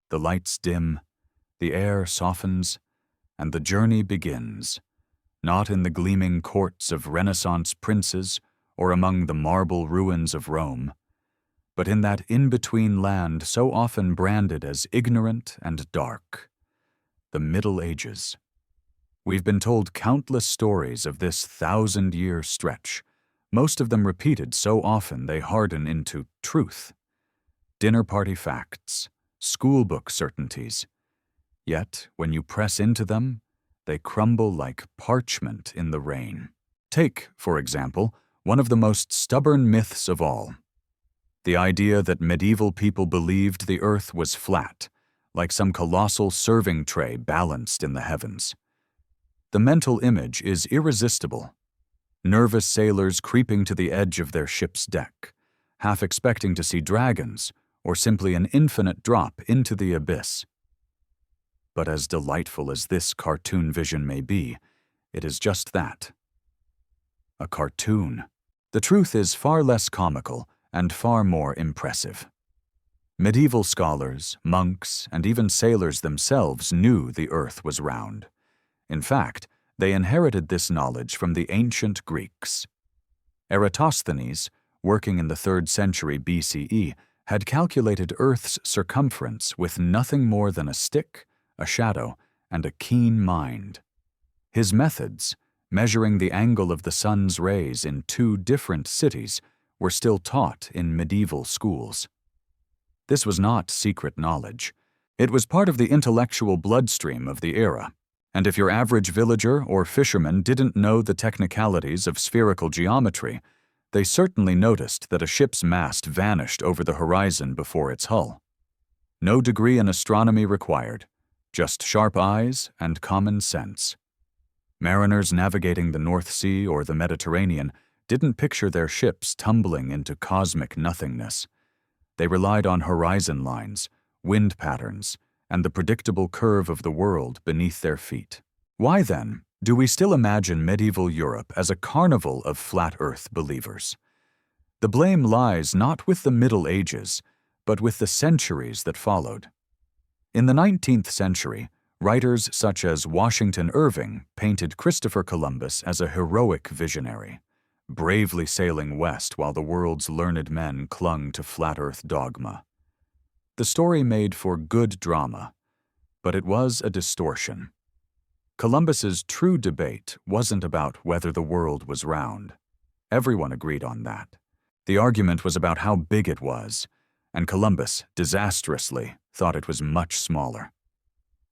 the lights dim, the air softens, and the journey begins, not in the gleaming courts of Renaissance princes or among the marble ruins of Rome, but in that in-between land so often branded as ignorant and dark, the Middle Ages. We've been told countless stories of this 1,000-year stretch, most of them repeated so often they harden into truth. Dinner party facts, schoolbook certainties. Yet, when you press into them, they crumble like parchment in the rain. Take, for example, one of the most stubborn myths of all. The idea that medieval people believed the earth was flat, like some colossal serving tray balanced in the heavens. The mental image is irresistible. Nervous sailors creeping to the edge of their ship's deck, half expecting to see dragons or simply an infinite drop into the abyss. But as delightful as this cartoon vision may be, it is just that. A cartoon. The truth is far less comical and far more impressive. Medieval scholars, monks, and even sailors themselves knew the earth was round. In fact, they inherited this knowledge from the ancient Greeks. Eratosthenes, working in the 3rd century BCE, had calculated Earth's circumference with nothing more than a stick, a shadow, and a keen mind. His methods, measuring the angle of the sun's rays in 2 different cities, were still taught in medieval schools. This was not secret knowledge. It was part of the intellectual bloodstream of the era. And if your average villager or fisherman didn't know the technicalities of spherical geometry, they certainly noticed that a ship's mast vanished over the horizon before its hull. No degree in astronomy required, just sharp eyes and common sense. Mariners navigating the North Sea or the Mediterranean didn't picture their ships tumbling into cosmic nothingness. They relied on horizon lines, wind patterns, and the predictable curve of the world beneath their feet. Why, then, do we still imagine medieval Europe as a carnival of flat Earth believers? The blame lies not with the Middle Ages, but with the centuries that followed. In the 19th century, writers such as Washington Irving painted Christopher Columbus as a heroic visionary, bravely sailing west while the world's learned men clung to flat Earth dogma. The story made for good drama, but it was a distortion. Columbus's true debate wasn't about whether the world was round. Everyone agreed on that. The argument was about how big it was, and Columbus, disastrously, thought it was much smaller.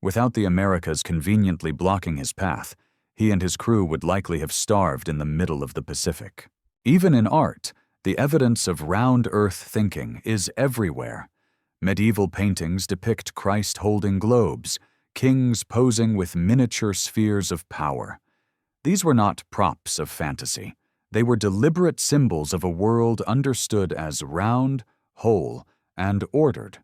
Without the Americas conveniently blocking his path, he and his crew would likely have starved in the middle of the Pacific. Even in art, the evidence of round Earth thinking is everywhere. Medieval paintings depict Christ holding globes, kings posing with miniature spheres of power. These were not props of fantasy. They were deliberate symbols of a world understood as round, whole, and ordered.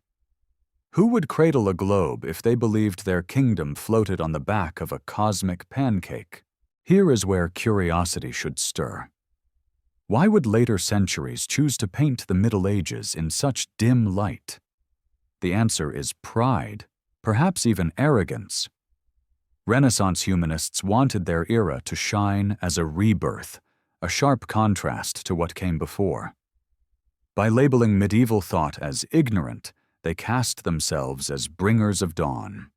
Who would cradle a globe if they believed their kingdom floated on the back of a cosmic pancake? Here is where curiosity should stir. Why would later centuries choose to paint the Middle Ages in such dim light? The answer is pride, perhaps even arrogance. Renaissance humanists wanted their era to shine as a rebirth, a sharp contrast to what came before. By labeling medieval thought as ignorant, they cast themselves as bringers of dawn.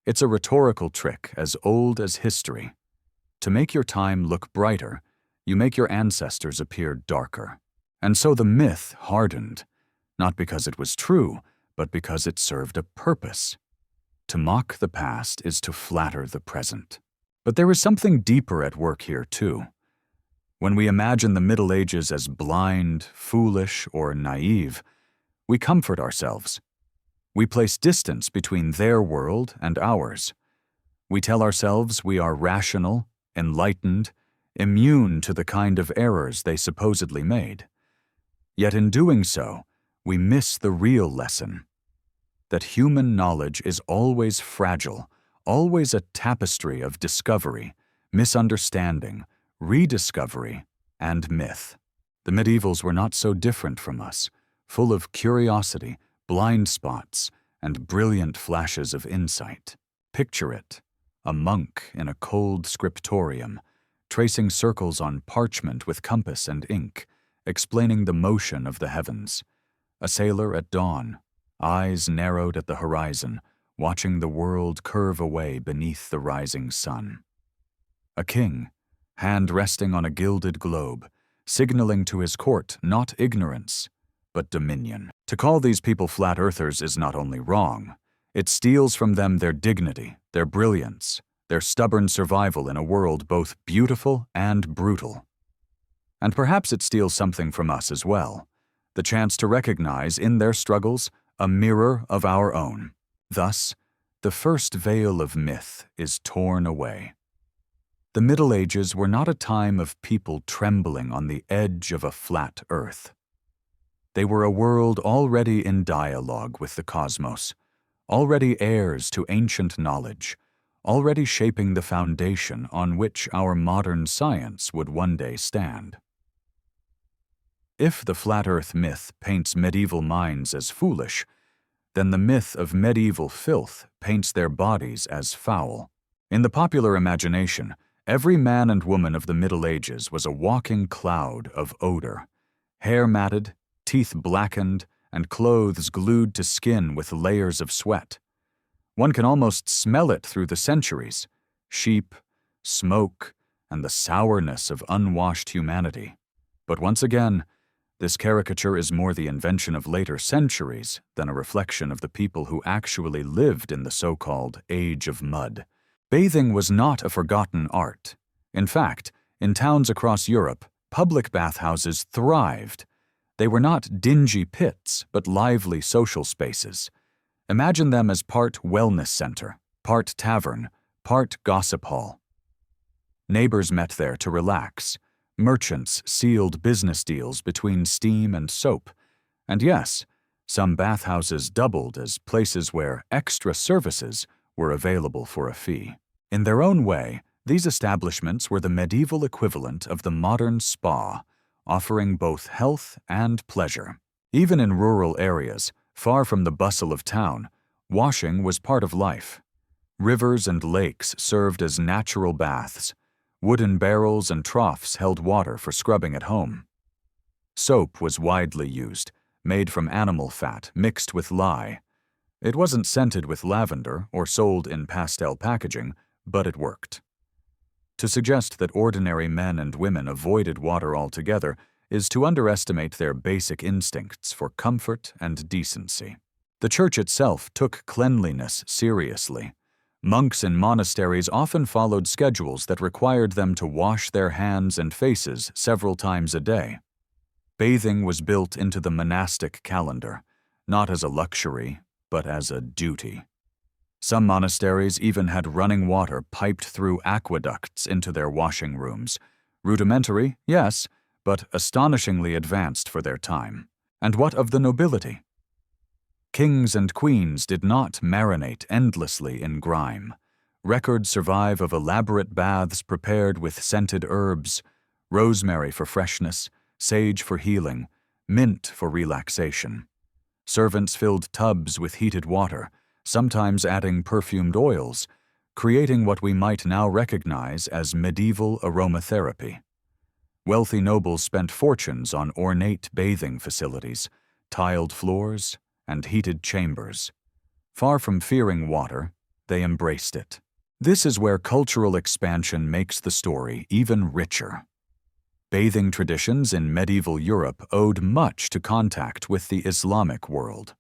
It's a rhetorical trick as old as history. To make your time look brighter, you make your ancestors appear darker. And so the myth hardened, not because it was true, but because it served a purpose. To mock the past is to flatter the present. But there is something deeper at work here, too. When we imagine the Middle Ages as blind, foolish, or naive, we comfort ourselves. We place distance between their world and ours. We tell ourselves we are rational, enlightened, immune to the kind of errors they supposedly made. Yet in doing so, we miss the real lesson. That human knowledge is always fragile, always a tapestry of discovery, misunderstanding, rediscovery, and myth. The medievals were not so different from us, full of curiosity, blind spots, and brilliant flashes of insight. Picture it, a monk in a cold scriptorium, tracing circles on parchment with compass and ink, explaining the motion of the heavens. A sailor at dawn, eyes narrowed at the horizon, watching the world curve away beneath the rising sun. A king, hand resting on a gilded globe, signaling to his court not ignorance, but dominion. To call these people flat earthers is not only wrong, it steals from them their dignity, their brilliance, their stubborn survival in a world both beautiful and brutal. And perhaps it steals something from us as well, the chance to recognize in their struggles a mirror of our own. Thus, the first veil of myth is torn away. The Middle Ages were not a time of people trembling on the edge of a flat earth. They were a world already in dialogue with the cosmos, already heirs to ancient knowledge, already shaping the foundation on which our modern science would one day stand. If the flat earth myth paints medieval minds as foolish, then the myth of medieval filth paints their bodies as foul. In the popular imagination, every man and woman of the Middle Ages was a walking cloud of odor, hair matted, teeth blackened, and clothes glued to skin with layers of sweat. One can almost smell it through the centuries: sheep, smoke, and the sourness of unwashed humanity. But once again, this caricature is more the invention of later centuries than a reflection of the people who actually lived in the so-called Age of Mud. Bathing was not a forgotten art. In fact, in towns across Europe, public bathhouses thrived. They were not dingy pits, but lively social spaces. Imagine them as part wellness center, part tavern, part gossip hall. Neighbors met there to relax. Merchants sealed business deals between steam and soap. And yes, some bathhouses doubled as places where extra services were available for a fee. In their own way, these establishments were the medieval equivalent of the modern spa, offering both health and pleasure. Even in rural areas, far from the bustle of town, washing was part of life. Rivers and lakes served as natural baths. Wooden barrels and troughs held water for scrubbing at home. Soap was widely used, made from animal fat mixed with lye. It wasn't scented with lavender or sold in pastel packaging, but it worked. To suggest that ordinary men and women avoided water altogether is to underestimate their basic instincts for comfort and decency. The church itself took cleanliness seriously. Monks in monasteries often followed schedules that required them to wash their hands and faces several times a day. Bathing was built into the monastic calendar, not as a luxury, but as a duty. Some monasteries even had running water piped through aqueducts into their washing rooms. Rudimentary, yes, but astonishingly advanced for their time. And what of the nobility? Kings and queens did not marinate endlessly in grime. Records survive of elaborate baths prepared with scented herbs, rosemary for freshness, sage for healing, mint for relaxation. Servants filled tubs with heated water, sometimes adding perfumed oils, creating what we might now recognize as medieval aromatherapy. Wealthy nobles spent fortunes on ornate bathing facilities, tiled floors, and heated chambers. Far from fearing water, they embraced it. This is where cultural expansion makes the story even richer. Bathing traditions in medieval Europe owed much to contact with the Islamic world.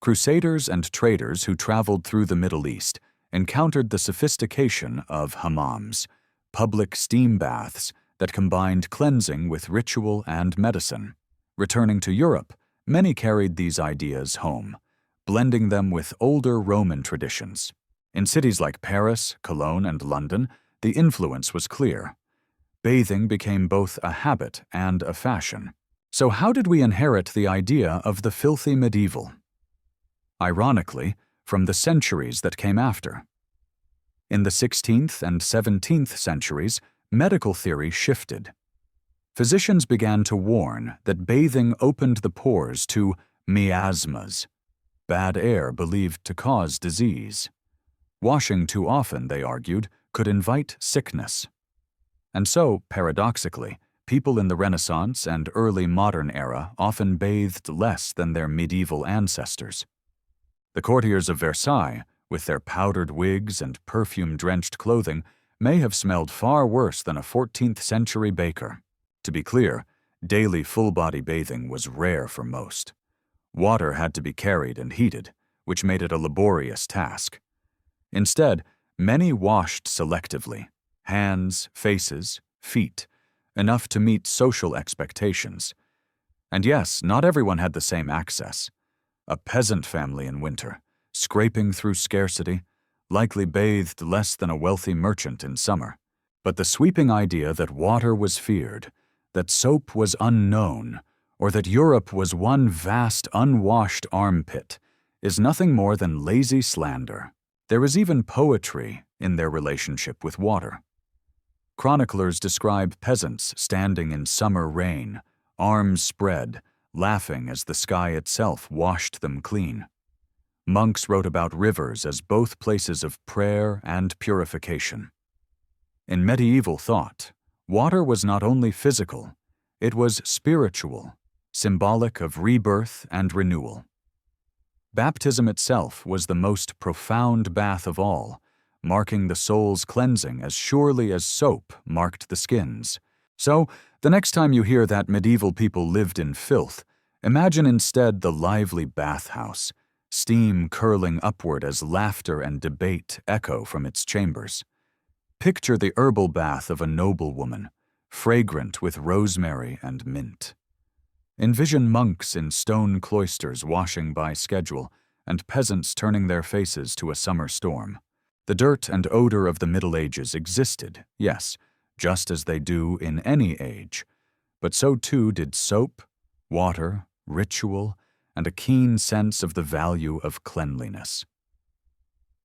Crusaders and traders who traveled through the Middle East encountered the sophistication of hammams, public steam baths that combined cleansing with ritual and medicine. Returning to Europe, many carried these ideas home, blending them with older Roman traditions. In cities like Paris, Cologne, and London, the influence was clear. Bathing became both a habit and a fashion. So how did we inherit the idea of the filthy medieval? Ironically, from the centuries that came after. In the 16th and 17th centuries, medical theory shifted. Physicians began to warn that bathing opened the pores to miasmas, bad air believed to cause disease. Washing too often, they argued, could invite sickness. And so, paradoxically, people in the Renaissance and early modern era often bathed less than their medieval ancestors. The courtiers of Versailles, with their powdered wigs and perfume-drenched clothing, may have smelled far worse than a 14th-century baker. To be clear, daily full-body bathing was rare for most. Water had to be carried and heated, which made it a laborious task. Instead, many washed selectively, hands, faces, feet, enough to meet social expectations. And yes, not everyone had the same access. A peasant family in winter, scraping through scarcity, likely bathed less than a wealthy merchant in summer. But the sweeping idea that water was feared, that soap was unknown, or that Europe was one vast unwashed armpit, is nothing more than lazy slander. There is even poetry in their relationship with water. Chroniclers describe peasants standing in summer rain, arms spread, laughing as the sky itself washed them clean. Monks wrote about rivers as both places of prayer and purification. In medieval thought, water was not only physical, it was spiritual, symbolic of rebirth and renewal. Baptism itself was the most profound bath of all, marking the soul's cleansing as surely as soap marked the skin's. So, the next time you hear that medieval people lived in filth, imagine instead the lively bathhouse, steam curling upward as laughter and debate echo from its chambers. Picture the herbal bath of a noblewoman, fragrant with rosemary and mint. Envision monks in stone cloisters washing by schedule, and peasants turning their faces to a summer storm. The dirt and odor of the Middle Ages existed, yes, just as they do in any age, but so too did soap, water, ritual, and a keen sense of the value of cleanliness.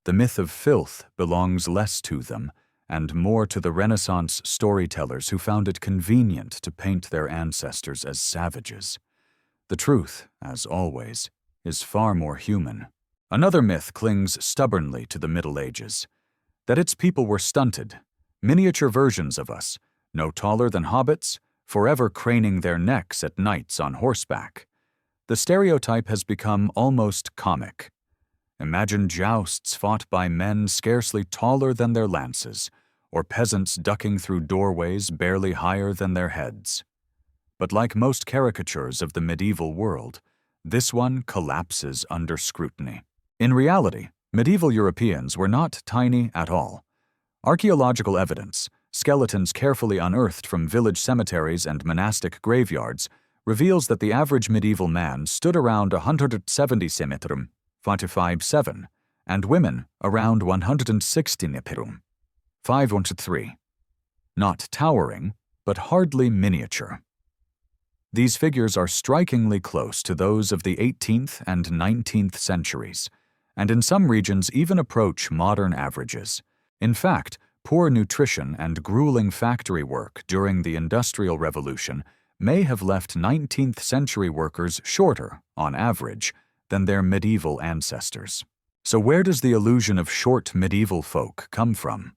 The myth of filth belongs less to them and more to the Renaissance storytellers who found it convenient to paint their ancestors as savages. The truth, as always, is far more human. Another myth clings stubbornly to the Middle Ages, that its people were stunted, miniature versions of us, no taller than hobbits, forever craning their necks at nights on horseback. The stereotype has become almost comic. Imagine jousts fought by men scarcely taller than their lances, or peasants ducking through doorways barely higher than their heads. But like most caricatures of the medieval world, this one collapses under scrutiny. In reality, medieval Europeans were not tiny at all. Archaeological evidence, skeletons carefully unearthed from village cemeteries and monastic graveyards, reveals that the average medieval man stood around 170 cm, 45'7", and women around 160 cm, 5'3". Not towering, but hardly miniature. These figures are strikingly close to those of the 18th and 19th centuries, and in some regions even approach modern averages. In fact, poor nutrition and grueling factory work during the Industrial Revolution may have left 19th century workers shorter, on average, than their medieval ancestors. So where does the illusion of short medieval folk come from?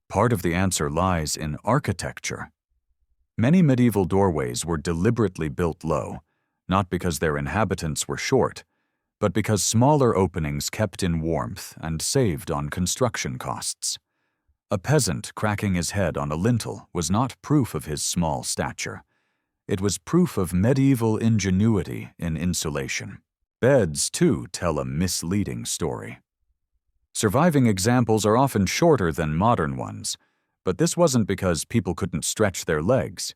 Part of the answer lies in architecture. Many medieval doorways were deliberately built low, not because their inhabitants were short, but because smaller openings kept in warmth and saved on construction costs. A peasant cracking his head on a lintel was not proof of his small stature. It was proof of medieval ingenuity in insulation. Beds, too, tell a misleading story. Surviving examples are often shorter than modern ones, but this wasn't because people couldn't stretch their legs.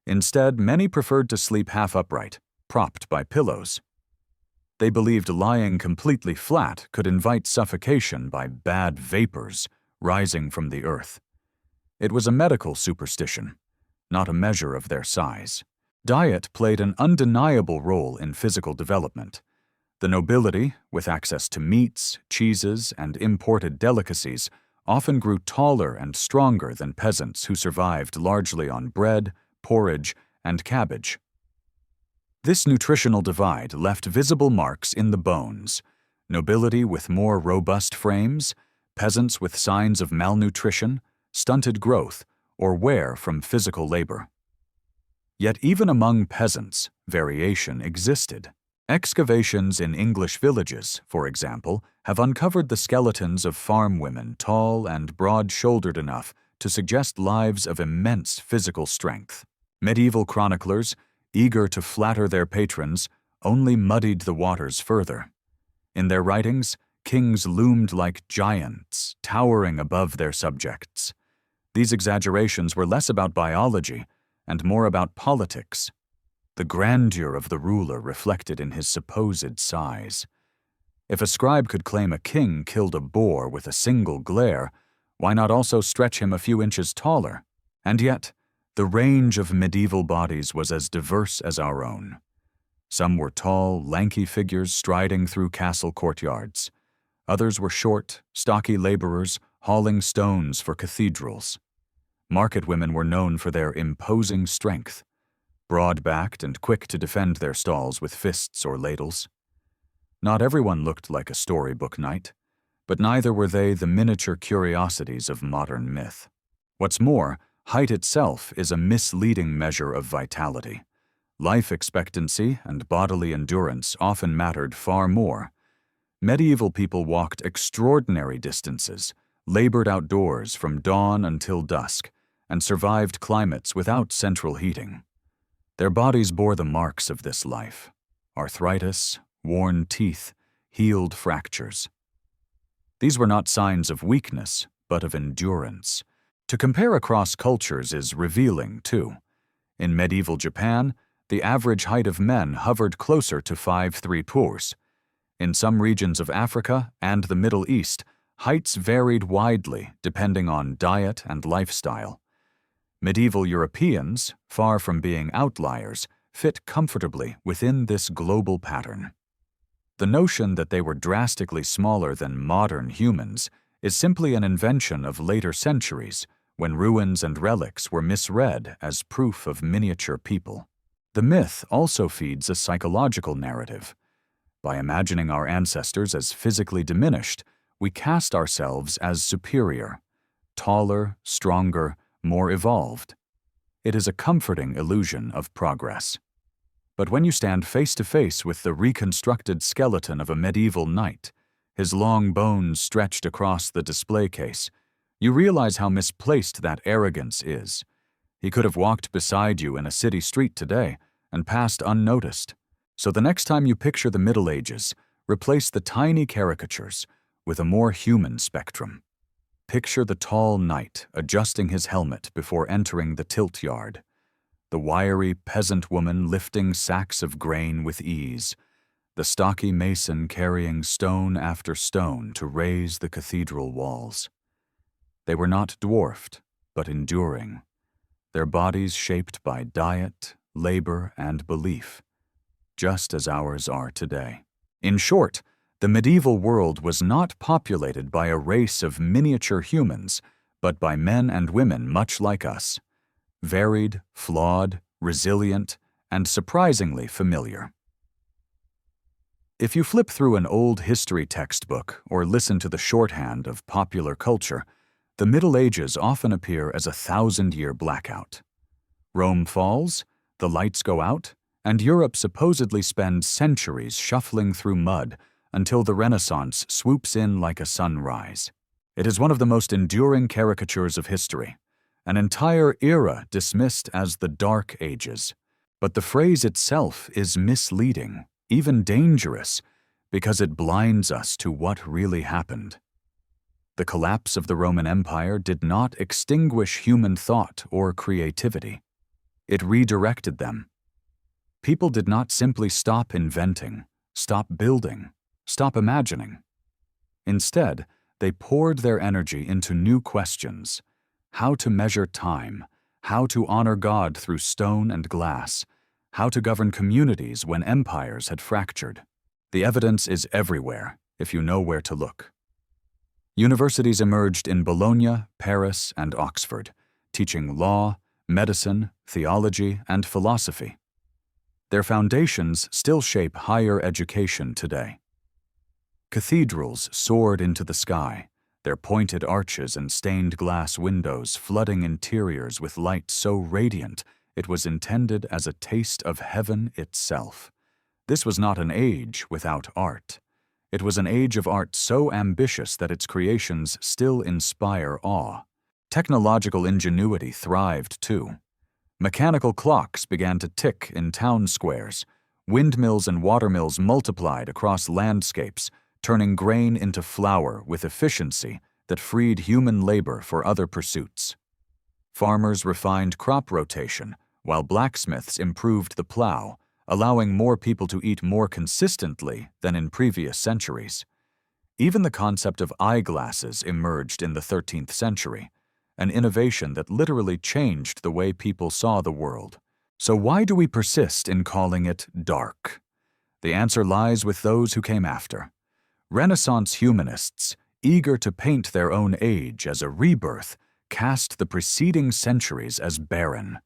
Instead, many preferred to sleep half upright, propped by pillows. They believed lying completely flat could invite suffocation by bad vapors rising from the earth. It was a medical superstition, not a measure of their size. Diet played an undeniable role in physical development. The nobility, with access to meats, cheeses, and imported delicacies, often grew taller and stronger than peasants who survived largely on bread, porridge, and cabbage. This nutritional divide left visible marks in the bones: nobility with more robust frames, peasants with signs of malnutrition, stunted growth, or wear from physical labor. Yet even among peasants, variation existed. Excavations in English villages, for example, have uncovered the skeletons of farm women tall and broad-shouldered enough to suggest lives of immense physical strength. Medieval chroniclers, eager to flatter their patrons, only muddied the waters further. In their writings, kings loomed like giants, towering above their subjects. These exaggerations were less about biology and more about politics. The grandeur of the ruler reflected in his supposed size. If a scribe could claim a king killed a boar with a single glare, why not also stretch him a few inches taller? And yet, the range of medieval bodies was as diverse as our own. Some were tall, lanky figures striding through castle courtyards. Others were short, stocky laborers hauling stones for cathedrals. Market women were known for their imposing strength, broad-backed and quick to defend their stalls with fists or ladles. Not everyone looked like a storybook knight, but neither were they the miniature curiosities of modern myth. What's more, height itself is a misleading measure of vitality. Life expectancy and bodily endurance often mattered far more. Medieval people walked extraordinary distances, labored outdoors from dawn until dusk, and survived climates without central heating. Their bodies bore the marks of this life: arthritis, worn teeth, healed fractures. These were not signs of weakness, but of endurance. To compare across cultures is revealing, too. In medieval Japan, the average height of men hovered closer to 5'3" pours. In some regions of Africa and the Middle East, heights varied widely depending on diet and lifestyle. Medieval Europeans, far from being outliers, fit comfortably within this global pattern. The notion that they were drastically smaller than modern humans is simply an invention of later centuries, when ruins and relics were misread as proof of miniature people. The myth also feeds a psychological narrative. By imagining our ancestors as physically diminished, we cast ourselves as superior, taller, stronger, more evolved. It is a comforting illusion of progress. But when you stand face to face with the reconstructed skeleton of a medieval knight, his long bones stretched across the display case, you realize how misplaced that arrogance is. He could have walked beside you in a city street today and passed unnoticed. So the next time you picture the Middle Ages, replace the tiny caricatures with a more human spectrum. Picture the tall knight adjusting his helmet before entering the tilt yard, the wiry peasant woman lifting sacks of grain with ease, the stocky mason carrying stone after stone to raise the cathedral walls. They were not dwarfed, but enduring, their bodies shaped by diet, labor, and belief, just as ours are today. In short, the medieval world was not populated by a race of miniature humans, but by men and women much like us, varied, flawed, resilient, and surprisingly familiar. If you flip through an old history textbook or listen to the shorthand of popular culture, the Middle Ages often appear as a 1,000-year blackout. Rome falls, the lights go out, and Europe supposedly spends centuries shuffling through mud until the Renaissance swoops in like a sunrise. It is one of the most enduring caricatures of history, an entire era dismissed as the Dark Ages. But the phrase itself is misleading, even dangerous, because it blinds us to what really happened. The collapse of the Roman Empire did not extinguish human thought or creativity. It redirected them. People did not simply stop inventing, stop building, stop imagining. Instead, they poured their energy into new questions: how to measure time, how to honor God through stone and glass, how to govern communities when empires had fractured. The evidence is everywhere, if you know where to look. Universities emerged in Bologna, Paris, and Oxford, teaching law, medicine, theology, and philosophy. Their foundations still shape higher education today. Cathedrals soared into the sky, their pointed arches and stained glass windows flooding interiors with light so radiant it was intended as a taste of heaven itself. This was not an age without art. It was an age of art so ambitious that its creations still inspire awe. Technological ingenuity thrived too. Mechanical clocks began to tick in town squares. Windmills and watermills multiplied across landscapes, turning grain into flour with efficiency that freed human labor for other pursuits. Farmers refined crop rotation, while blacksmiths improved the plow, allowing more people to eat more consistently than in previous centuries. Even the concept of eyeglasses emerged in the 13th century, an innovation that literally changed the way people saw the world. So why do we persist in calling it dark? The answer lies with those who came after. Renaissance humanists, eager to paint their own age as a rebirth, cast the preceding centuries as barren.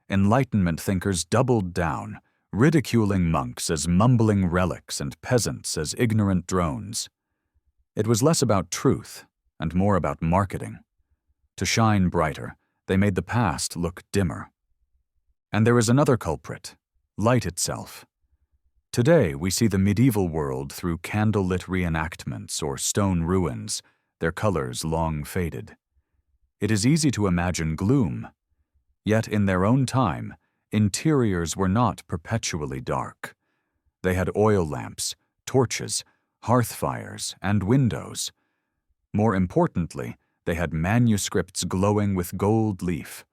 Enlightenment thinkers doubled down, ridiculing monks as mumbling relics and peasants as ignorant drones. It was less about truth and more about marketing. To shine brighter, they made the past look dimmer. And there is another culprit, light itself. Today, we see the medieval world through candlelit reenactments or stone ruins, their colors long faded. It is easy to imagine gloom. Yet in their own time, interiors were not perpetually dark. They had oil lamps, torches, hearth fires, and windows. More importantly, they had manuscripts glowing with gold leaf,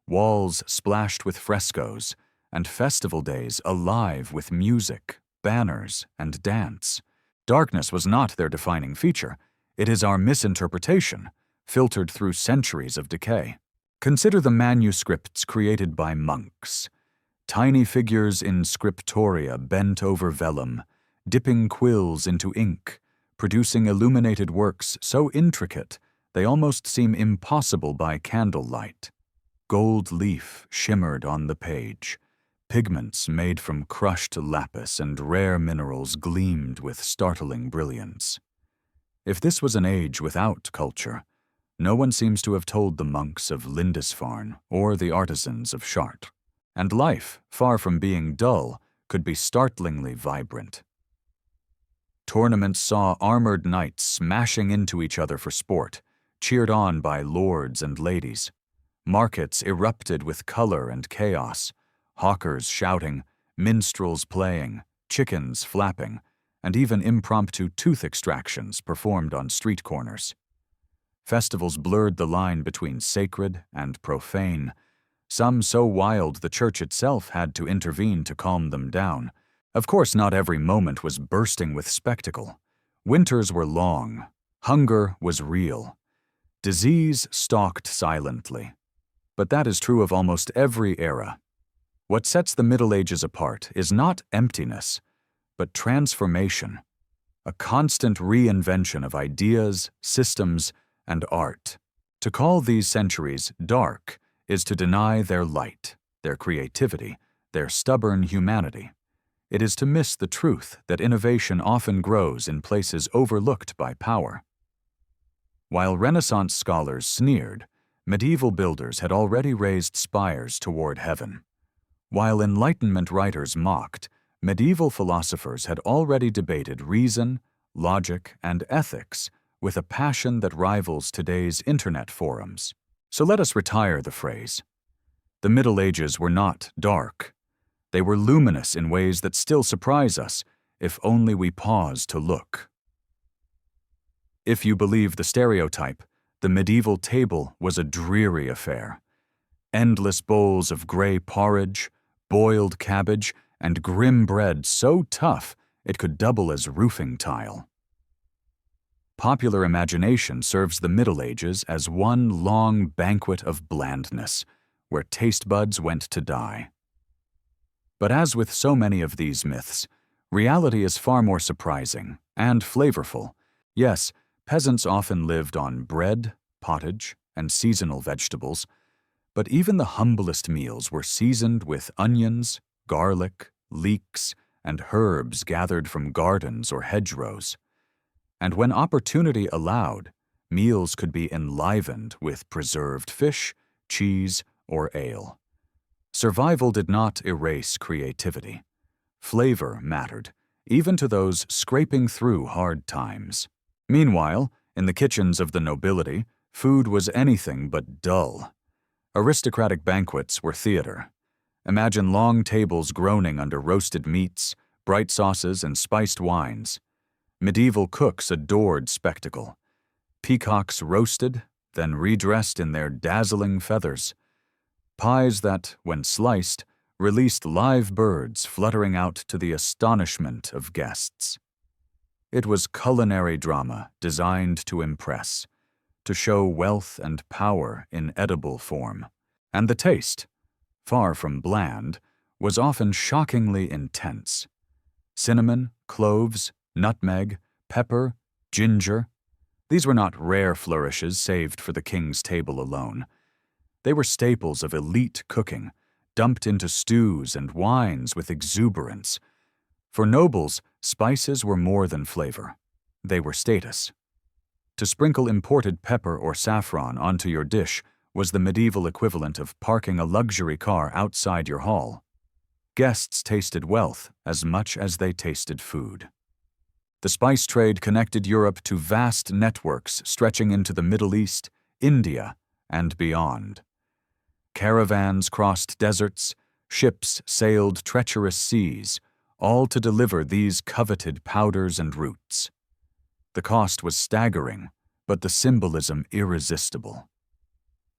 walls splashed with frescoes, and festival days alive with music, banners, and dance. Darkness was not their defining feature. It is our misinterpretation, filtered through centuries of decay. Consider the manuscripts created by monks. Tiny figures in scriptoria bent over vellum, dipping quills into ink, producing illuminated works so intricate they almost seem impossible by candlelight. Gold leaf shimmered on the page. Pigments made from crushed lapis and rare minerals gleamed with startling brilliance. If this was an age without culture, no one seems to have told the monks of Lindisfarne or the artisans of Chartres. And life, far from being dull, could be startlingly vibrant. Tournaments saw armored knights smashing into each other for sport, cheered on by lords and ladies. Markets erupted with color and chaos, hawkers shouting, minstrels playing, chickens flapping, and even impromptu tooth extractions performed on street corners. Festivals blurred the line between sacred and profane, some so wild the church itself had to intervene to calm them down. Of course, not every moment was bursting with spectacle. Winters were long. Hunger was real. Disease stalked silently. But that is true of almost every era. What sets the Middle Ages apart is not emptiness, but transformation, a constant reinvention of ideas, systems, and art. To call these centuries dark is to deny their light, their creativity, their stubborn humanity. It is to miss the truth that innovation often grows in places overlooked by power. While Renaissance scholars sneered, medieval builders had already raised spires toward heaven. While Enlightenment writers mocked, medieval philosophers had already debated reason, logic, and ethics with a passion that rivals today's internet forums. So let us retire the phrase. The Middle Ages were not dark. They were luminous in ways that still surprise us, if only we pause to look. If you believe the stereotype, the medieval table was a dreary affair. Endless bowls of gray porridge, boiled cabbage, and grim bread so tough it could double as roofing tile. Popular imagination serves the Middle Ages as one long banquet of blandness, where taste buds went to die. But as with so many of these myths, reality is far more surprising and flavorful. Yes, peasants often lived on bread, pottage, and seasonal vegetables, but even the humblest meals were seasoned with onions, garlic, leeks, and herbs gathered from gardens or hedgerows. And when opportunity allowed, meals could be enlivened with preserved fish, cheese, or ale. Survival did not erase creativity. Flavor mattered, even to those scraping through hard times. Meanwhile, in the kitchens of the nobility, food was anything but dull. Aristocratic banquets were theater. Imagine long tables groaning under roasted meats, bright sauces, and spiced wines. Medieval cooks adored spectacle. Peacocks roasted, then redressed in their dazzling feathers. Pies that, when sliced, released live birds fluttering out to the astonishment of guests. It was culinary drama designed to impress, to show wealth and power in edible form. And the taste, far from bland, was often shockingly intense. Cinnamon, cloves, nutmeg, pepper, ginger. These were not rare flourishes saved for the king's table alone. They were staples of elite cooking, dumped into stews and wines with exuberance. For nobles, spices were more than flavor. They were status. To sprinkle imported pepper or saffron onto your dish was the medieval equivalent of parking a luxury car outside your hall. Guests tasted wealth as much as they tasted food. The spice trade connected Europe to vast networks stretching into the Middle East, India, and beyond. Caravans crossed deserts, ships sailed treacherous seas, all to deliver these coveted powders and roots. The cost was staggering, but the symbolism irresistible.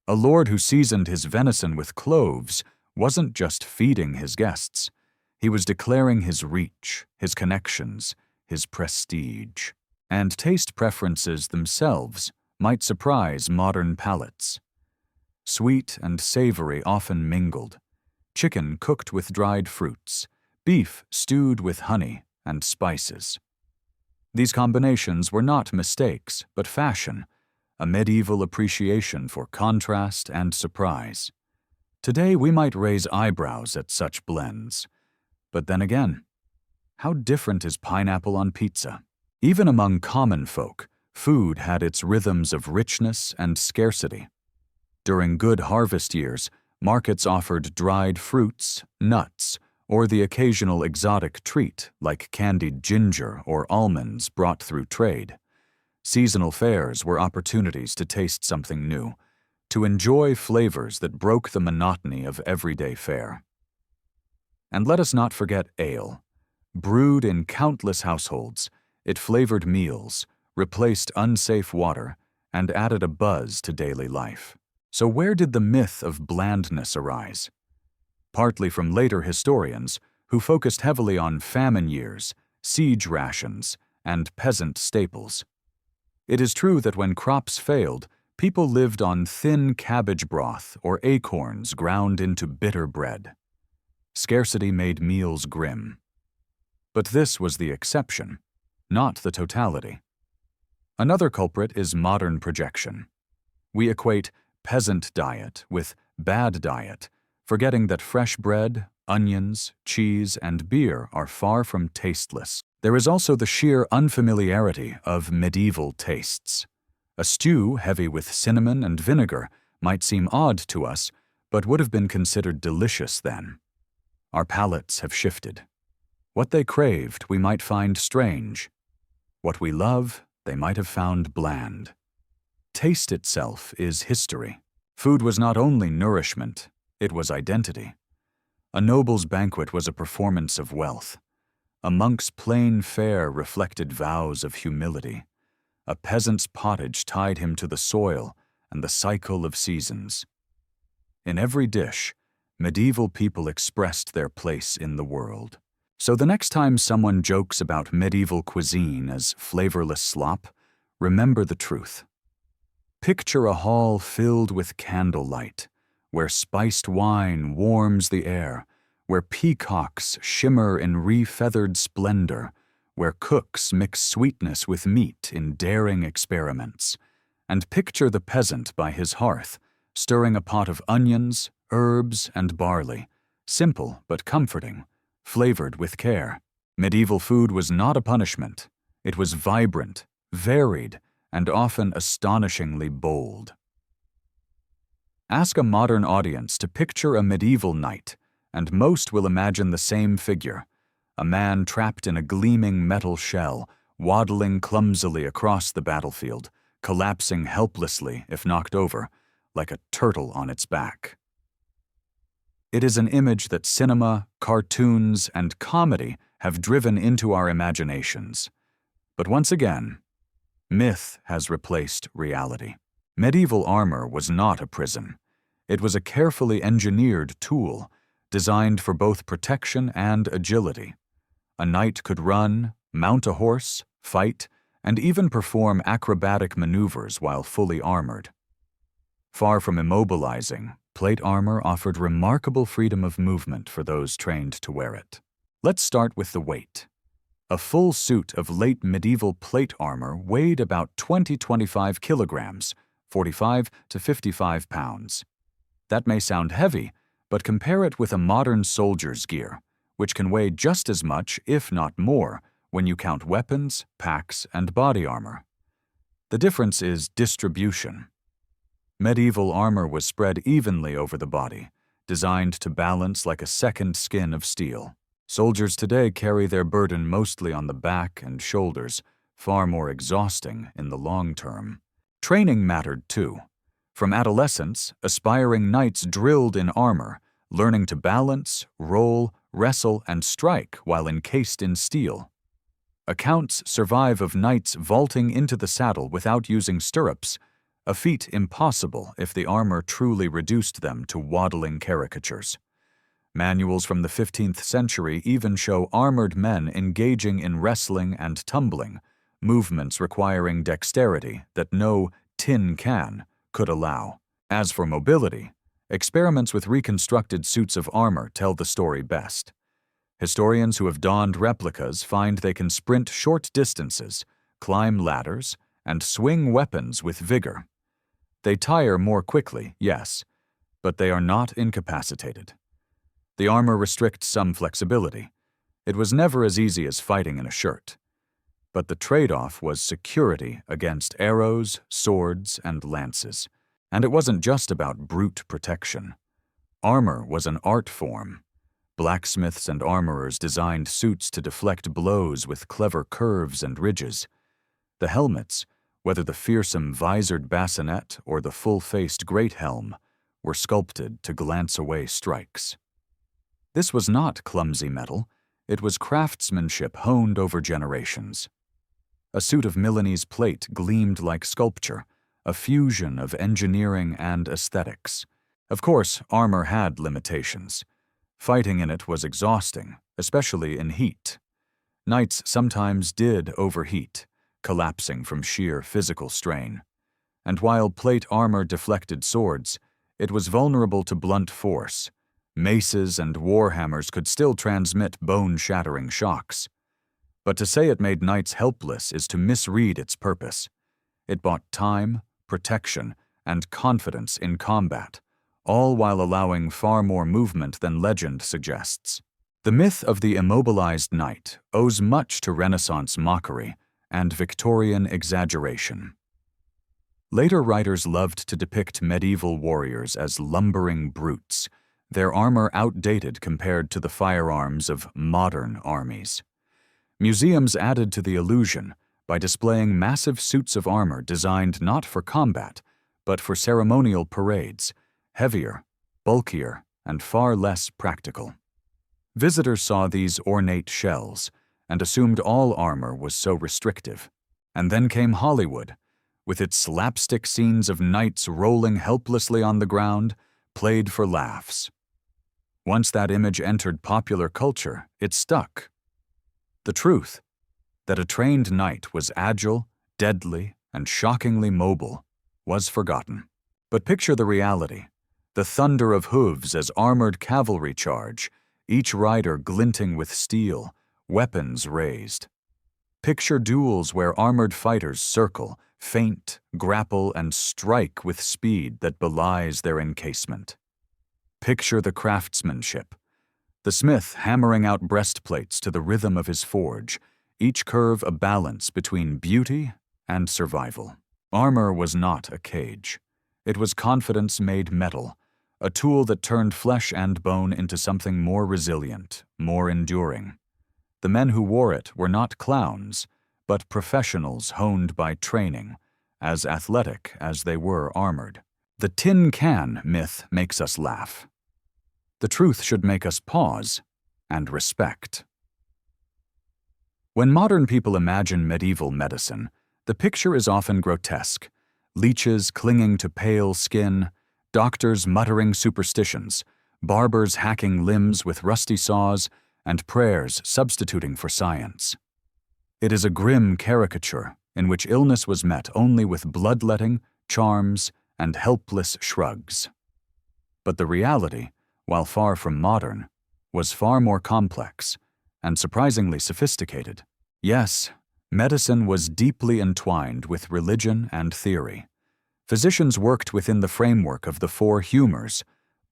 A lord who seasoned his venison with cloves wasn't just feeding his guests. He was declaring his reach, his connections, his prestige. And taste preferences themselves might surprise modern palates. Sweet and savory often mingled. Chicken cooked with dried fruits, beef stewed with honey and spices. These combinations were not mistakes, but fashion, a medieval appreciation for contrast and surprise. Today we might raise eyebrows at such blends. But then again, how different is pineapple on pizza? Even among common folk, food had its rhythms of richness and scarcity. During good harvest years, markets offered dried fruits, nuts, or the occasional exotic treat like candied ginger or almonds brought through trade. Seasonal fairs were opportunities to taste something new, to enjoy flavors that broke the monotony of everyday fare. And let us not forget ale. Brewed in countless households, it flavored meals, replaced unsafe water, and added a buzz to daily life. So where did the myth of blandness arise? Partly from later historians who focused heavily on famine years, siege rations, and peasant staples. It is true that when crops failed, people lived on thin cabbage broth or acorns ground into bitter bread. Scarcity made meals grim. But this was the exception, not the totality. Another culprit is modern projection. We equate peasant diet with bad diet, forgetting that fresh bread, onions, cheese, and beer are far from tasteless. There is also the sheer unfamiliarity of medieval tastes. A stew heavy with cinnamon and vinegar might seem odd to us, but would have been considered delicious then. Our palates have shifted. What they craved we might find strange. What we love they might have found bland. Taste itself is history. Food was not only nourishment, it was identity. A noble's banquet was a performance of wealth. A monk's plain fare reflected vows of humility. A peasant's pottage tied him to the soil and the cycle of seasons. In every dish, medieval people expressed their place in the world. So the next time someone jokes about medieval cuisine as flavorless slop, remember the truth. Picture a hall filled with candlelight, where spiced wine warms the air, where peacocks shimmer in re-feathered splendor, where cooks mix sweetness with meat in daring experiments, and picture the peasant by his hearth, stirring a pot of onions, herbs, and barley, simple but comforting, flavored with care. Medieval food was not a punishment. It was vibrant, varied, and often astonishingly bold. Ask a modern audience to picture a medieval knight, and most will imagine the same figure, a man trapped in a gleaming metal shell, waddling clumsily across the battlefield, collapsing helplessly if knocked over, like a turtle on its back. It is an image that cinema, cartoons, and comedy have driven into our imaginations. But once again, myth has replaced reality. Medieval armor was not a prison. It was a carefully engineered tool, designed for both protection and agility. A knight could run, mount a horse, fight, and even perform acrobatic maneuvers while fully armored. Far from immobilizing, plate armor offered remarkable freedom of movement for those trained to wear it. Let's start with the weight. A full suit of late medieval plate armor weighed about 20-25 kilograms, 45 to 55 pounds. That may sound heavy, but compare it with a modern soldier's gear, which can weigh just as much, if not more, when you count weapons, packs, and body armor. The difference is distribution. Medieval armor was spread evenly over the body, designed to balance like a second skin of steel. Soldiers today carry their burden mostly on the back and shoulders, far more exhausting in the long term. Training mattered too. From adolescence, aspiring knights drilled in armor, learning to balance, roll, wrestle, and strike while encased in steel. Accounts survive of knights vaulting into the saddle without using stirrups, a feat impossible if the armor truly reduced them to waddling caricatures. Manuals from the 15th century even show armored men engaging in wrestling and tumbling, movements requiring dexterity that no tin can could allow. As for mobility, experiments with reconstructed suits of armor tell the story best. Historians who have donned replicas find they can sprint short distances, climb ladders, and swing weapons with vigor. They tire more quickly, yes, but they are not incapacitated. The armor restricts some flexibility. It was never as easy as fighting in a shirt. But the trade-off was security against arrows, swords, and lances. And it wasn't just about brute protection. Armor was an art form. Blacksmiths and armorers designed suits to deflect blows with clever curves and ridges. The helmets, whether the fearsome visored bassinet or the full-faced great helm, were sculpted to glance away strikes. This was not clumsy metal. It was craftsmanship honed over generations. A suit of Milanese plate gleamed like sculpture, a fusion of engineering and aesthetics. Of course, armor had limitations. Fighting in it was exhausting, especially in heat. Knights sometimes did overheat, collapsing from sheer physical strain. And while plate armor deflected swords, it was vulnerable to blunt force. Maces and warhammers could still transmit bone-shattering shocks. But to say it made knights helpless is to misread its purpose. It bought time, protection, and confidence in combat, all while allowing far more movement than legend suggests. The myth of the immobilized knight owes much to Renaissance mockery and Victorian exaggeration. Later writers loved to depict medieval warriors as lumbering brutes, their armor outdated compared to the firearms of modern armies. Museums added to the illusion by displaying massive suits of armor designed not for combat, but for ceremonial parades, heavier, bulkier, and far less practical. Visitors saw these ornate shells and assumed all armor was so restrictive. And then came Hollywood, with its slapstick scenes of knights rolling helplessly on the ground, played for laughs. Once that image entered popular culture, it stuck. The truth, that a trained knight was agile, deadly, and shockingly mobile, was forgotten. But picture the reality, the thunder of hooves as armored cavalry charge, each rider glinting with steel, weapons raised. Picture duels where armored fighters circle, feint, grapple, and strike with speed that belies their encasement. Picture the craftsmanship, the smith hammering out breastplates to the rhythm of his forge, each curve a balance between beauty and survival. Armor was not a cage. It was confidence made metal, a tool that turned flesh and bone into something more resilient, more enduring. The men who wore it were not clowns, but professionals honed by training, as athletic as they were armored. The tin can myth makes us laugh. The truth should make us pause and respect. When modern people imagine medieval medicine, the picture is often grotesque. Leeches clinging to pale skin, doctors muttering superstitions, barbers hacking limbs with rusty saws, and prayers substituting for science. It is a grim caricature in which illness was met only with bloodletting, charms, and helpless shrugs. But the reality, while far from modern, was far more complex and surprisingly sophisticated. Yes, medicine was deeply entwined with religion and theory. Physicians worked within the framework of the four humors: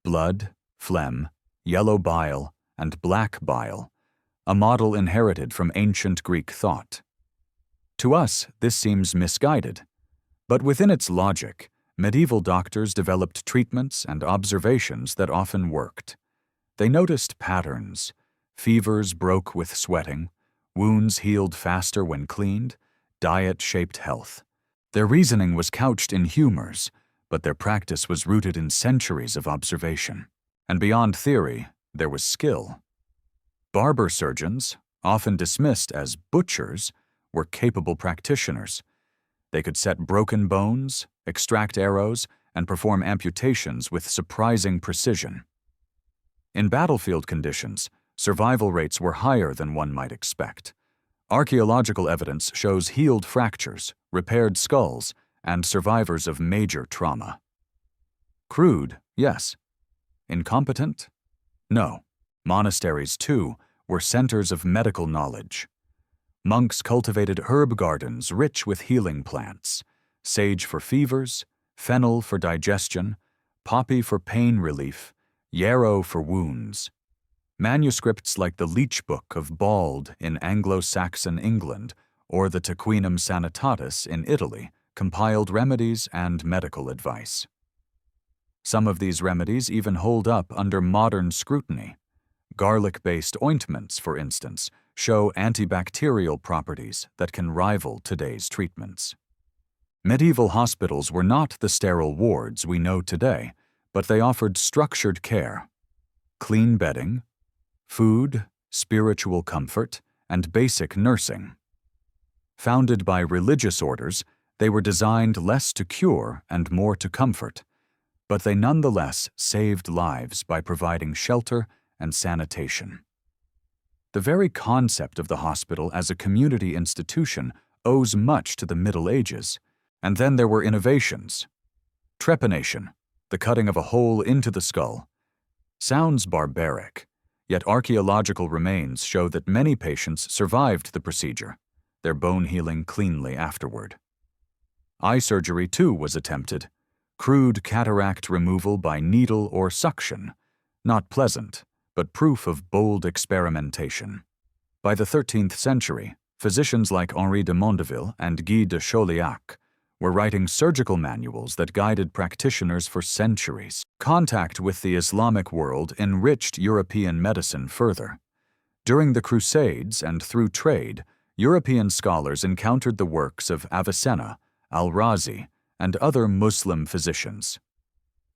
blood, phlegm, yellow bile, and black bile, a model inherited from ancient Greek thought. To us, this seems misguided, but within its logic, medieval doctors developed treatments and observations that often worked. They noticed patterns. Fevers broke with sweating, wounds healed faster when cleaned, diet shaped health. Their reasoning was couched in humors, but their practice was rooted in centuries of observation. And beyond theory, there was skill. Barber surgeons, often dismissed as butchers, were capable practitioners. They could set broken bones, extract arrows, and perform amputations with surprising precision. In battlefield conditions, survival rates were higher than one might expect. Archaeological evidence shows healed fractures, repaired skulls, and survivors of major trauma. Crude, yes. Incompetent? No. Monasteries, too, were centers of medical knowledge. Monks cultivated herb gardens rich with healing plants: sage for fevers, fennel for digestion, poppy for pain relief, yarrow for wounds. Manuscripts like the Leech Book of Bald in Anglo-Saxon England or the Tequinum Sanitatis in Italy compiled remedies and medical advice. Some of these remedies even hold up under modern scrutiny. Garlic-based ointments, for instance, show antibacterial properties that can rival today's treatments. Medieval hospitals were not the sterile wards we know today, but they offered structured care: clean bedding, food, spiritual comfort, and basic nursing. Founded by religious orders, they were designed less to cure and more to comfort, but they nonetheless saved lives by providing shelter and sanitation. The very concept of the hospital as a community institution owes much to the Middle Ages. And then there were innovations. Trepanation, the cutting of a hole into the skull. Sounds barbaric, yet archaeological remains show that many patients survived the procedure, their bone healing cleanly afterward. Eye surgery, too, was attempted. Crude cataract removal by needle or suction, not pleasant, but proof of bold experimentation. By the 13th century, physicians like Henri de Mondeville and Guy de Chauliac were writing surgical manuals that guided practitioners for centuries. Contact with the Islamic world enriched European medicine further. During the Crusades and through trade, European scholars encountered the works of Avicenna, Al-Razi, and other Muslim physicians.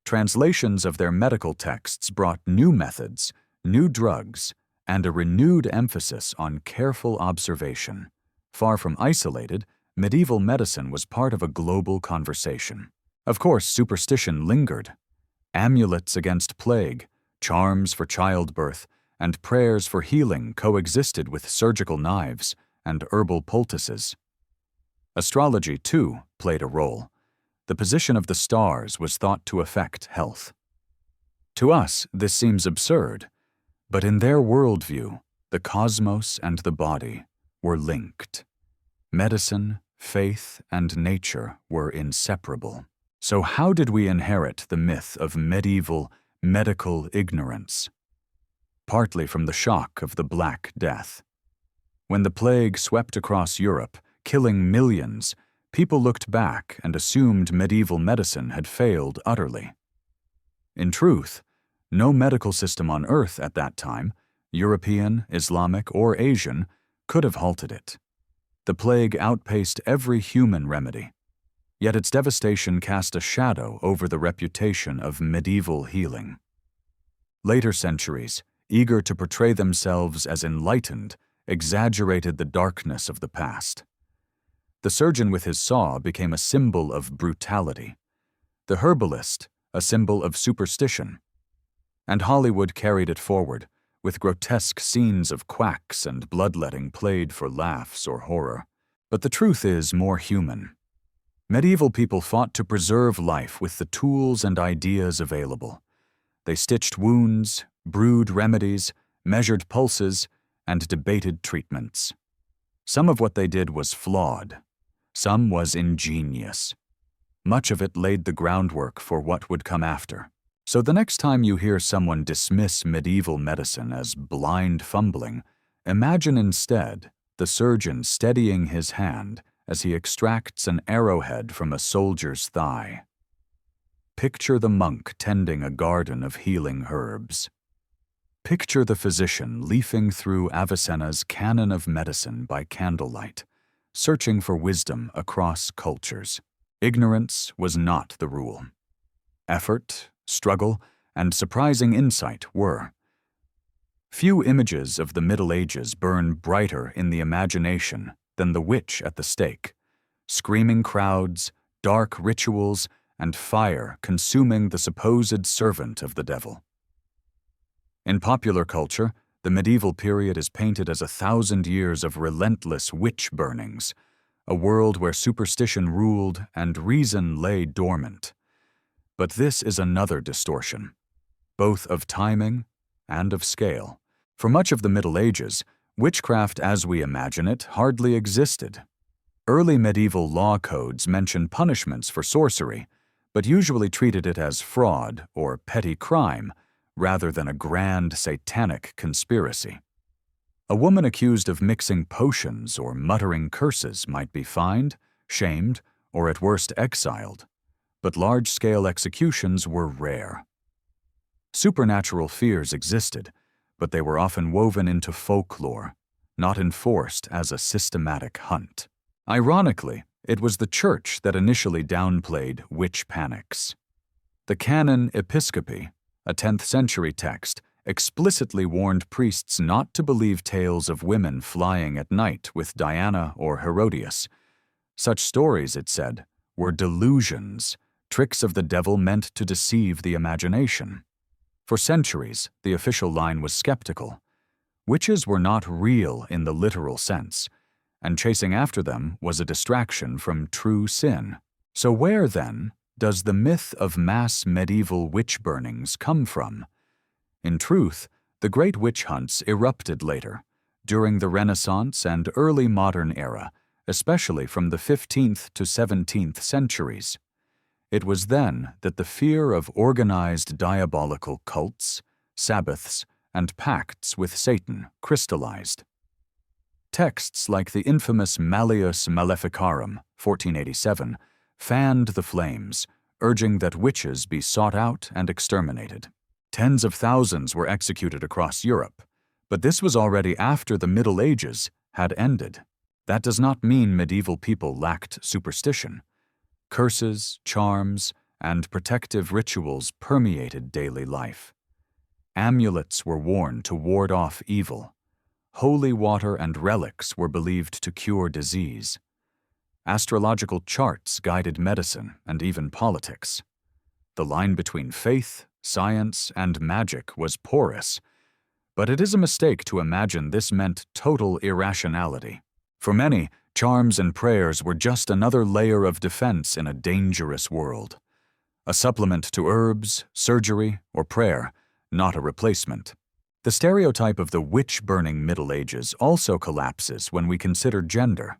Translations of their medical texts brought new methods, new drugs, and a renewed emphasis on careful observation. Far from isolated, medieval medicine was part of a global conversation. Of course, superstition lingered. Amulets against plague, charms for childbirth, and prayers for healing coexisted with surgical knives and herbal poultices. Astrology, too, played a role. The position of the stars was thought to affect health. To us, this seems absurd, but in their worldview, the cosmos and the body were linked. Medicine, faith, and nature were inseparable. So how did we inherit the myth of medieval medical ignorance? partly from the shock of the Black Death. When the plague swept across Europe, killing millions, people looked back and assumed medieval medicine had failed utterly. In truth, no medical system on Earth at that time, European, Islamic, or Asian, could have halted it. The plague outpaced every human remedy, yet its devastation cast a shadow over the reputation of medieval healing. Later centuries, eager to portray themselves as enlightened, exaggerated the darkness of the past. The surgeon with his saw became a symbol of brutality, the herbalist a symbol of superstition, and Hollywood carried it forward, with grotesque scenes of quacks and bloodletting played for laughs or horror. But the truth is more human. Medieval people fought to preserve life with the tools and ideas available. They stitched wounds, brewed remedies, measured pulses, and debated treatments. Some of what they did was flawed. Some was ingenious. Much of it laid the groundwork for what would come after. So the next time you hear someone dismiss medieval medicine as blind fumbling, imagine instead the surgeon steadying his hand as he extracts an arrowhead from a soldier's thigh. Picture the monk tending a garden of healing herbs. Picture the physician leafing through Avicenna's Canon of Medicine by candlelight, searching for wisdom across cultures. Ignorance was not the rule. Effort, struggle, and surprising insight were. Few images of the Middle Ages burn brighter in the imagination than the witch at the stake, screaming crowds, dark rituals, and fire consuming the supposed servant of the devil. In popular culture, the medieval period is painted as 1,000 years of relentless witch burnings, a world where superstition ruled and reason lay dormant. But this is another distortion, both of timing and of scale. For much of the Middle Ages, witchcraft as we imagine it hardly existed. Early medieval law codes mention punishments for sorcery, but usually treated it as fraud or petty crime rather than a grand satanic conspiracy. A woman accused of mixing potions or muttering curses might be fined, shamed, or at worst exiled, but large-scale executions were rare. Supernatural fears existed, but they were often woven into folklore, not enforced as a systematic hunt. Ironically, it was the Church that initially downplayed witch panics. The Canon Episcopi, a 10th-century text, explicitly warned priests not to believe tales of women flying at night with Diana or Herodias. Such stories, it said, were delusions, tricks of the devil meant to deceive the imagination. For centuries, the official line was skeptical. Witches were not real in the literal sense, and chasing after them was a distraction from true sin. So where, then, does the myth of mass medieval witch burnings come from? In truth, the great witch hunts erupted later, during the Renaissance and early modern era, especially from the 15th to 17th centuries. It was then that the fear of organized diabolical cults, Sabbaths, and pacts with Satan crystallized. Texts like the infamous Malleus Maleficarum, 1487, fanned the flames, urging that witches be sought out and exterminated. Tens of thousands were executed across Europe, but this was already after the Middle Ages had ended. That does not mean medieval people lacked superstition. Curses, charms, and protective rituals permeated daily life. Amulets were worn to ward off evil. Holy water and relics were believed to cure disease. Astrological charts guided medicine and even politics. The line between faith, science, and magic was porous, but it is a mistake to imagine this meant total irrationality. For many, charms and prayers were just another layer of defense in a dangerous world. A supplement to herbs, surgery, or prayer, not a replacement. The stereotype of the witch-burning Middle Ages also collapses when we consider gender.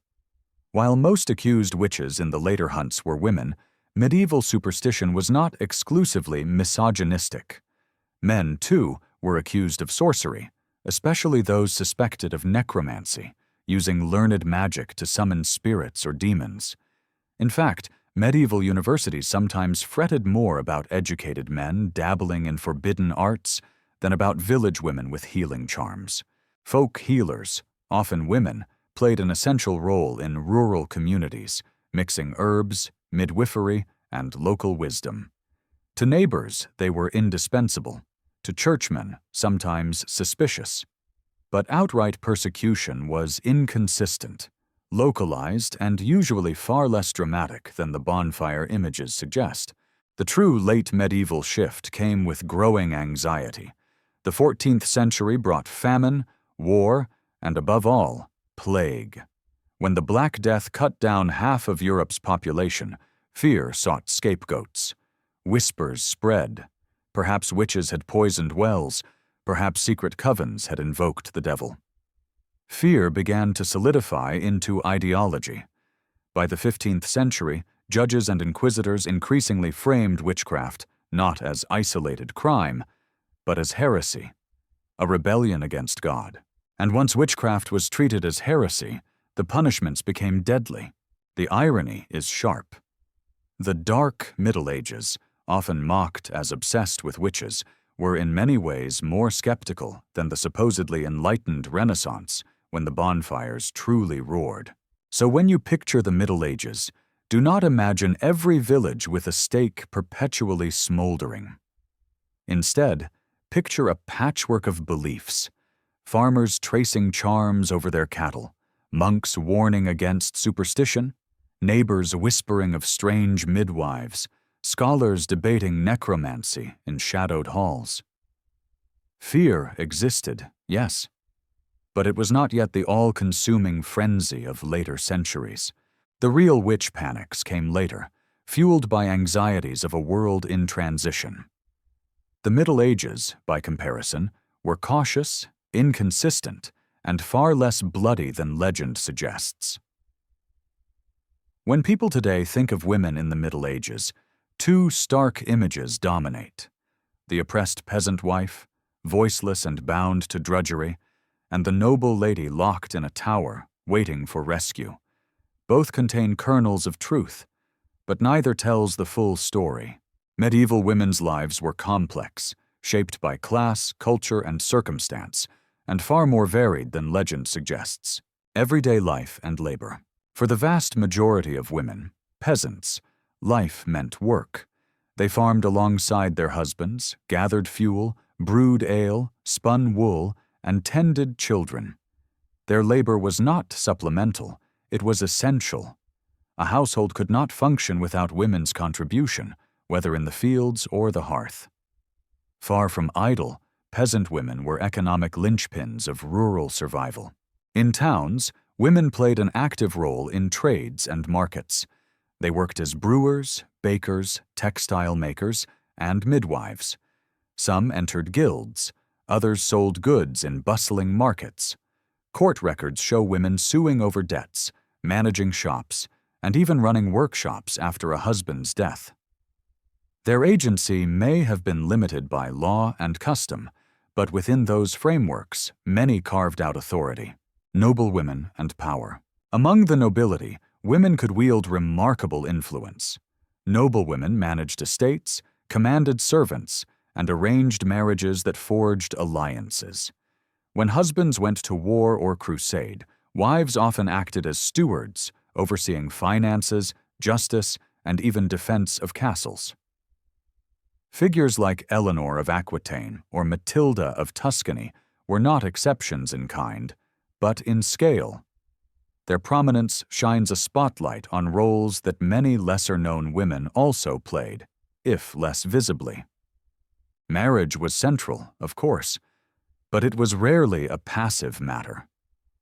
While most accused witches in the later hunts were women, medieval superstition was not exclusively misogynistic. Men, too, were accused of sorcery, especially those suspected of necromancy, using learned magic to summon spirits or demons. In fact, medieval universities sometimes fretted more about educated men dabbling in forbidden arts than about village women with healing charms. Folk healers, often women, played an essential role in rural communities, mixing herbs, midwifery, and local wisdom. To neighbors, they were indispensable. To churchmen, sometimes suspicious. But outright persecution was inconsistent, localized, and usually far less dramatic than the bonfire images suggest. The true late medieval shift came with growing anxiety. The 14th century brought famine, war, and above all, plague. When the Black Death cut down half of Europe's population, fear sought scapegoats. Whispers spread. Perhaps witches had poisoned wells. Perhaps secret covens had invoked the devil. Fear began to solidify into ideology. By the 15th century, judges and inquisitors increasingly framed witchcraft not as isolated crime, but as heresy, a rebellion against God. And once witchcraft was treated as heresy, the punishments became deadly. The irony is sharp. The Dark Middle Ages, often mocked as obsessed with witches, were in many ways more skeptical than the supposedly enlightened Renaissance, when the bonfires truly roared. So when you picture the Middle Ages, do not imagine every village with a stake perpetually smoldering. Instead, picture a patchwork of beliefs: farmers tracing charms over their cattle, monks warning against superstition, neighbors whispering of strange midwives, scholars debating necromancy in shadowed halls. Fear existed, yes, but it was not yet the all-consuming frenzy of later centuries. The real witch panics came later, fueled by anxieties of a world in transition. The Middle Ages, by comparison, were cautious, inconsistent, and far less bloody than legend suggests. When people today think of women in the Middle Ages, two stark images dominate: the oppressed peasant wife, voiceless and bound to drudgery, and the noble lady locked in a tower, waiting for rescue. Both contain kernels of truth, but neither tells the full story. Medieval women's lives were complex, shaped by class, culture, and circumstance, and far more varied than legend suggests. Everyday life and labor. For the vast majority of women, peasants, life meant work. They farmed alongside their husbands, gathered fuel, brewed ale, spun wool, and tended children. Their labor was not supplemental, it was essential. A household could not function without women's contribution, whether in the fields or the hearth. Far from idle, peasant women were economic linchpins of rural survival. In towns, women played an active role in trades and markets. They worked as brewers, bakers, textile makers, and midwives. Some entered guilds, others sold goods in bustling markets. Court records show women suing over debts, managing shops, and even running workshops after a husband's death. Their agency may have been limited by law and custom, but within those frameworks, many carved out authority. Noble women and power. Among the nobility, women could wield remarkable influence. Noble women managed estates, commanded servants, and arranged marriages that forged alliances. When husbands went to war or crusade, wives often acted as stewards, overseeing finances, justice, and even defense of castles. Figures like Eleanor of Aquitaine or Matilda of Tuscany were not exceptions in kind, but in scale. Their prominence shines a spotlight on roles that many lesser-known women also played, if less visibly. Marriage was central, of course, but it was rarely a passive matter.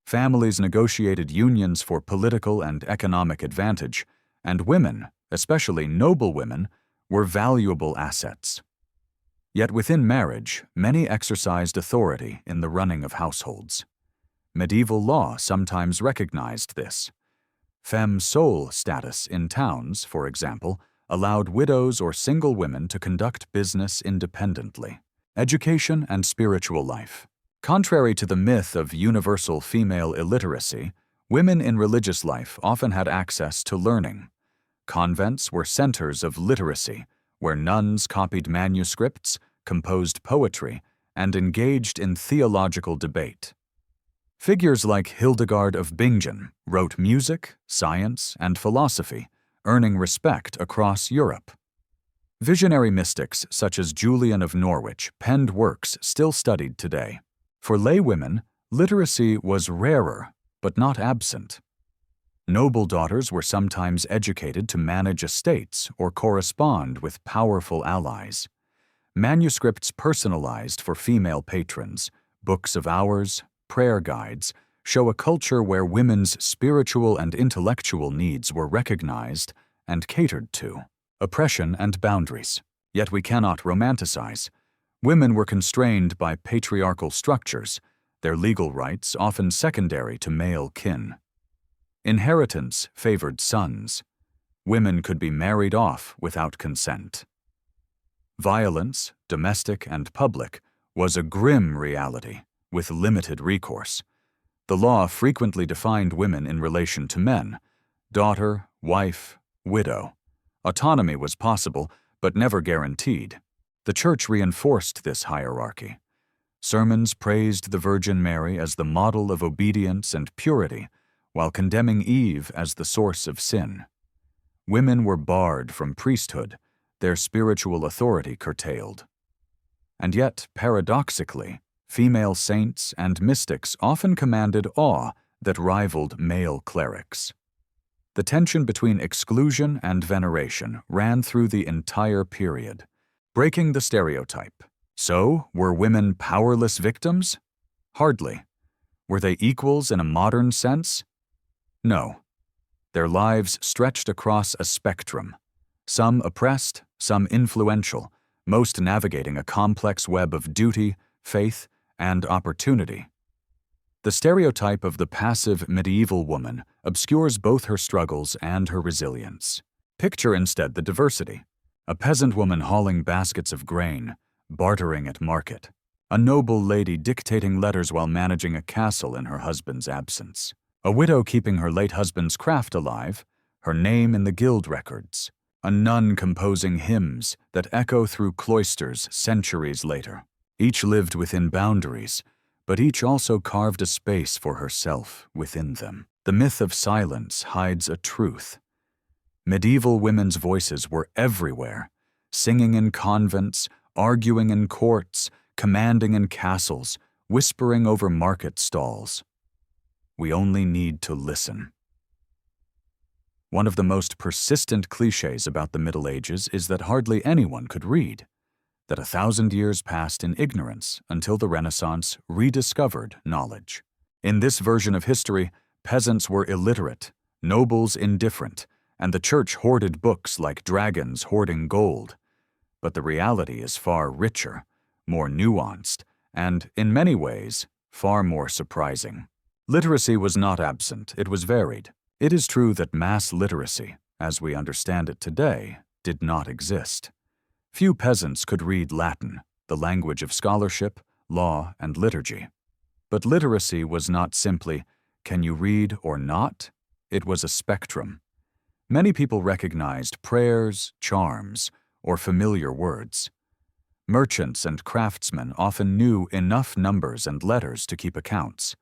Families negotiated unions for political and economic advantage, and women, especially noble women, were valuable assets. Yet within marriage, many exercised authority in the running of households. Medieval law sometimes recognized this. Femme sole status in towns, for example, allowed widows or single women to conduct business independently. education and spiritual life. Contrary to the myth of universal female illiteracy, women in religious life often had access to learning. Convents were centers of literacy, where nuns copied manuscripts, composed poetry, and engaged in theological debate. Figures like Hildegard of Bingen wrote music, science, and philosophy, earning respect across Europe. Visionary mystics such as Julian of Norwich penned works still studied today. For laywomen, literacy was rarer, but not absent. Noble daughters were sometimes educated to manage estates or correspond with powerful allies. Manuscripts personalized for female patrons, books of hours, prayer guides, show a culture where women's spiritual and intellectual needs were recognized and catered to. Oppression and boundaries. Yet we cannot romanticize. Women were constrained by patriarchal structures, their legal rights often secondary to male kin. Inheritance favored sons. Women could be married off without consent. Violence, domestic and public, was a grim reality with limited recourse. The law frequently defined women in relation to men: daughter, wife, widow. Autonomy was possible, but never guaranteed. The Church reinforced this hierarchy. Sermons praised the Virgin Mary as the model of obedience and purity, while condemning Eve as the source of sin. Women were barred from priesthood, their spiritual authority curtailed. And yet, paradoxically, female saints and mystics often commanded awe that rivaled male clerics. The tension between exclusion and veneration ran through the entire period, breaking the stereotype. So, were women powerless victims? Hardly. Were they equals in a modern sense? No. Their lives stretched across a spectrum, some oppressed, some influential, most navigating a complex web of duty, faith, and opportunity. The stereotype of the passive medieval woman obscures both her struggles and her resilience. Picture instead the diversity: a peasant woman hauling baskets of grain, bartering at market; a noble lady dictating letters while managing a castle in her husband's absence; a widow keeping her late husband's craft alive, her name in the guild records; a nun composing hymns that echo through cloisters centuries later. Each lived within boundaries, but each also carved a space for herself within them. The myth of silence hides a truth. Medieval women's voices were everywhere, singing in convents, arguing in courts, commanding in castles, whispering over market stalls. We only need to listen. One of the most persistent cliches about the Middle Ages is that hardly anyone could read, that 1,000 years passed in ignorance until the Renaissance rediscovered knowledge. In this version of history, peasants were illiterate, nobles indifferent, and the church hoarded books like dragons hoarding gold. But the reality is far richer, more nuanced, and, in many ways, far more surprising. Literacy was not absent, it was varied. It is true that mass literacy, as we understand it today, did not exist. Few peasants could read Latin, the language of scholarship, law, and liturgy. But literacy was not simply, can you read or not? It was a spectrum. Many people recognized prayers, charms, or familiar words. Merchants and craftsmen often knew enough numbers and letters to keep accounts.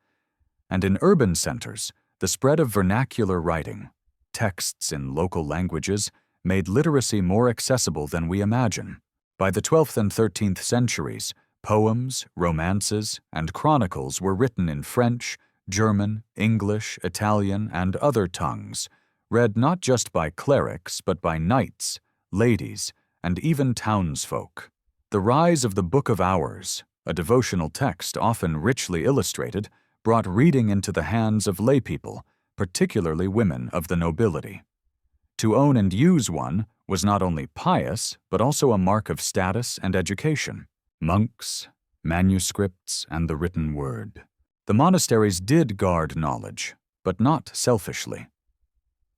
And in urban centers, the spread of vernacular writing, texts in local languages, made literacy more accessible than we imagine. By the 12th and 13th centuries, poems, romances, and chronicles were written in French, German, English, Italian, and other tongues, read not just by clerics but by knights, ladies, and even townsfolk. The rise of the Book of Hours, a devotional text often richly illustrated, brought reading into the hands of laypeople, particularly women of the nobility. To own and use one was not only pious, but also a mark of status and education. Monks, manuscripts, and the written word. The monasteries did guard knowledge, but not selfishly.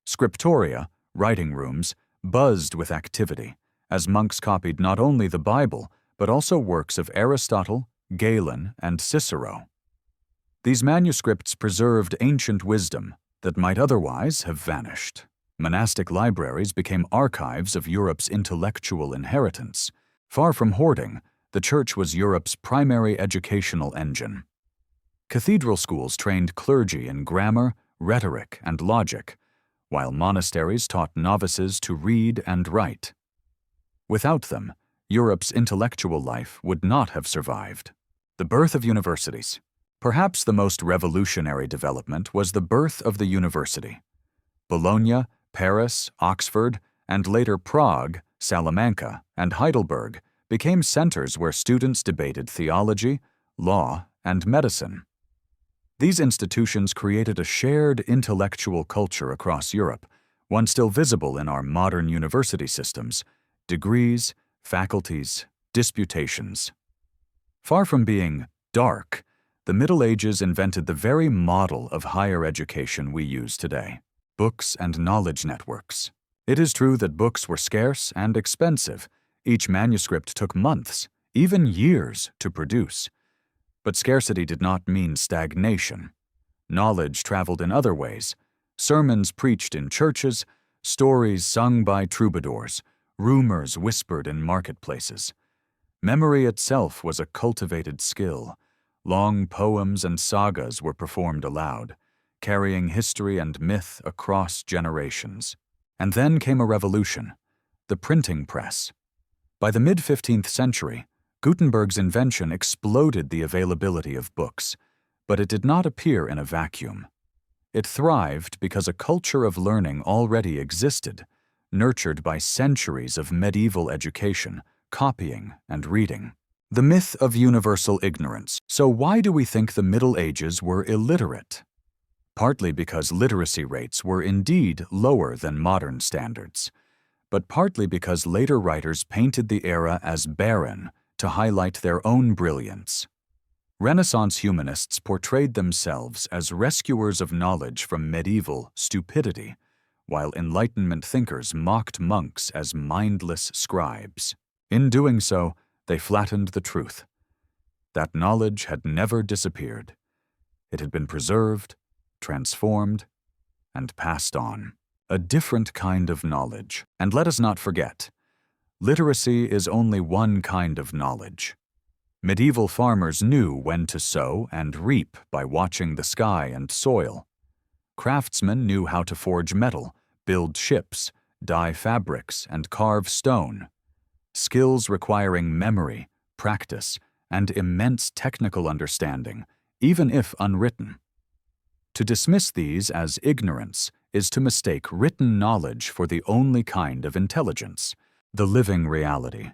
Scriptoria, writing rooms, buzzed with activity, as monks copied not only the Bible, but also works of Aristotle, Galen, and Cicero. These manuscripts preserved ancient wisdom that might otherwise have vanished. Monastic libraries became archives of Europe's intellectual inheritance. Far from hoarding, the church was Europe's primary educational engine. Cathedral schools trained clergy in grammar, rhetoric, and logic, while monasteries taught novices to read and write. Without them, Europe's intellectual life would not have survived. The birth of universities. Perhaps the most revolutionary development was the birth of the university. Bologna, Paris, Oxford, and later Prague, Salamanca, and Heidelberg became centers where students debated theology, law, and medicine. These institutions created a shared intellectual culture across Europe, one still visible in our modern university systems: degrees, faculties, disputations. Far from being dark, the Middle Ages invented the very model of higher education we use today: books and knowledge networks. It is true that books were scarce and expensive. Each manuscript took months, even years, to produce. But scarcity did not mean stagnation. Knowledge traveled in other ways: sermons preached in churches, stories sung by troubadours, rumors whispered in marketplaces. Memory itself was a cultivated skill. Long poems and sagas were performed aloud, carrying history and myth across generations. And then came a revolution: the printing press. By the mid-15th century, Gutenberg's invention exploded the availability of books, but it did not appear in a vacuum. It thrived because a culture of learning already existed, nurtured by centuries of medieval education, copying, and reading. The myth of universal ignorance. So why do we think the Middle Ages were illiterate? Partly because literacy rates were indeed lower than modern standards, but partly because later writers painted the era as barren to highlight their own brilliance. Renaissance humanists portrayed themselves as rescuers of knowledge from medieval stupidity, while Enlightenment thinkers mocked monks as mindless scribes. In doing so, they flattened the truth. That knowledge had never disappeared. It had been preserved, transformed, and passed on. A different kind of knowledge. And let us not forget, literacy is only one kind of knowledge. Medieval farmers knew when to sow and reap by watching the sky and soil. Craftsmen knew how to forge metal, build ships, dye fabrics, and carve stone. Skills requiring memory, practice, and immense technical understanding, even if unwritten. To dismiss these as ignorance is to mistake written knowledge for the only kind of intelligence, the living reality.